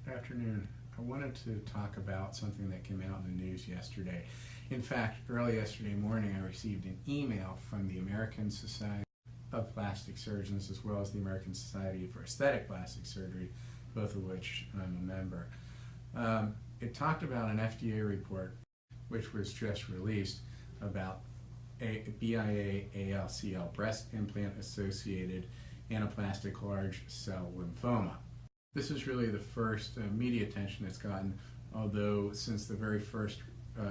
Good afternoon. I wanted to talk about something that came out in the news yesterday. In fact, early yesterday morning I received an email from the American Society of Plastic Surgeons as well as the American Society for Aesthetic Plastic Surgery, both of which I'm a member. It talked about an FDA report which was just released about BIA-ALCL, breast implant-associated anaplastic large cell lymphoma. This is really the first media attention it's gotten, although since the very first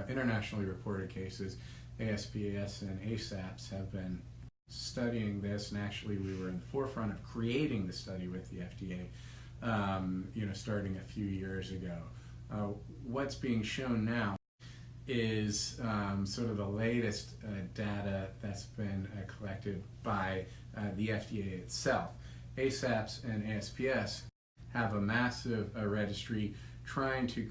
internationally reported cases, ASPS and ASAPS have been studying this, and actually we were in the forefront of creating the study with the FDA, starting a few years ago. What's being shown now is sort of the latest data that's been collected by the FDA itself. ASAPS and ASPS have a massive registry trying to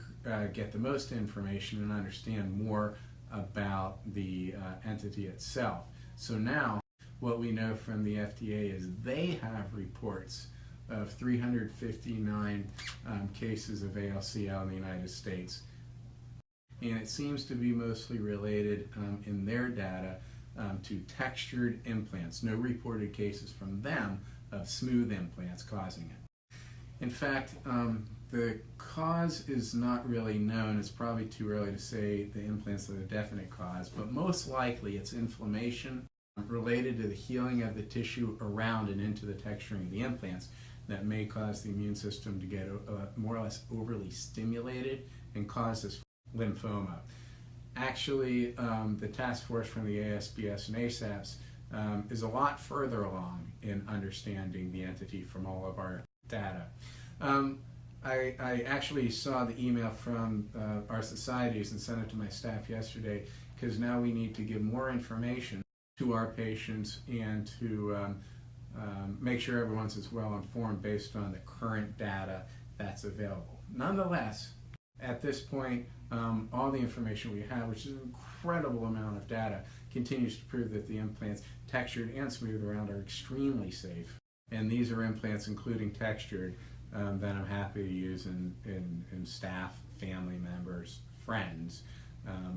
get the most information and understand more about the entity itself. So now what we know from the FDA is they have reports of 359 cases of ALCL in the United States. And it seems to be mostly related in their data to textured implants. No reported cases from them of smooth implants causing it. In fact, the cause is not really known. It's probably too early to say the implants are the definite cause, but most likely it's inflammation related to the healing of the tissue around and into the texturing of the implants that may cause the immune system to get more or less overly stimulated and cause this lymphoma. Actually, the task force from the ASPS and ASAPS is a lot further along in understanding the entity from all of our data. I actually saw the email from our societies and sent it to my staff yesterday, because now we need to give more information to our patients and to make sure everyone's as well informed based on the current data that's available. Nonetheless, at this point, all the information we have, which is an incredible amount of data, continues to prove that the implants, textured and smooth around, are extremely safe. And these are implants, including textured, that I'm happy to use in staff, family members, friends.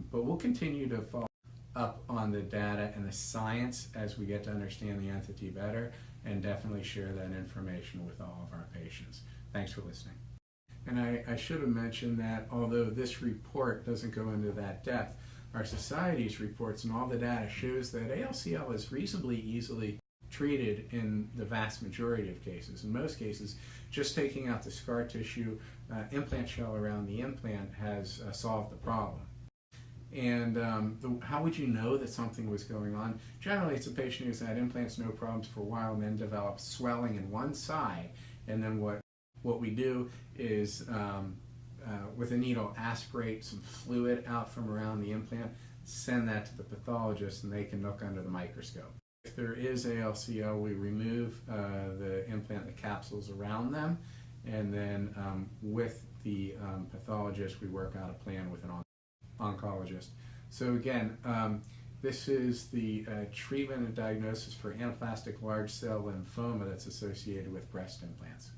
But we'll continue to follow up on the data and the science as we get to understand the entity better, and definitely share that information with all of our patients. Thanks for listening. And I should have mentioned that although this report doesn't go into that depth, our society's reports and all the data shows that ALCL is reasonably easily treated in the vast majority of cases. In most cases, just taking out the scar tissue, implant shell around the implant has solved the problem. And how would you know that something was going on? Generally, it's a patient who's had implants, no problems for a while, and then develops swelling in one side. And then what we do is, with a needle, aspirate some fluid out from around the implant, send that to the pathologist, and they can look under the microscope. If there is ALCL, we remove the implant, the capsules around them, and then with the pathologist, we work out a plan with an oncologist. So again, this is the treatment and diagnosis for anaplastic large cell lymphoma that's associated with breast implants.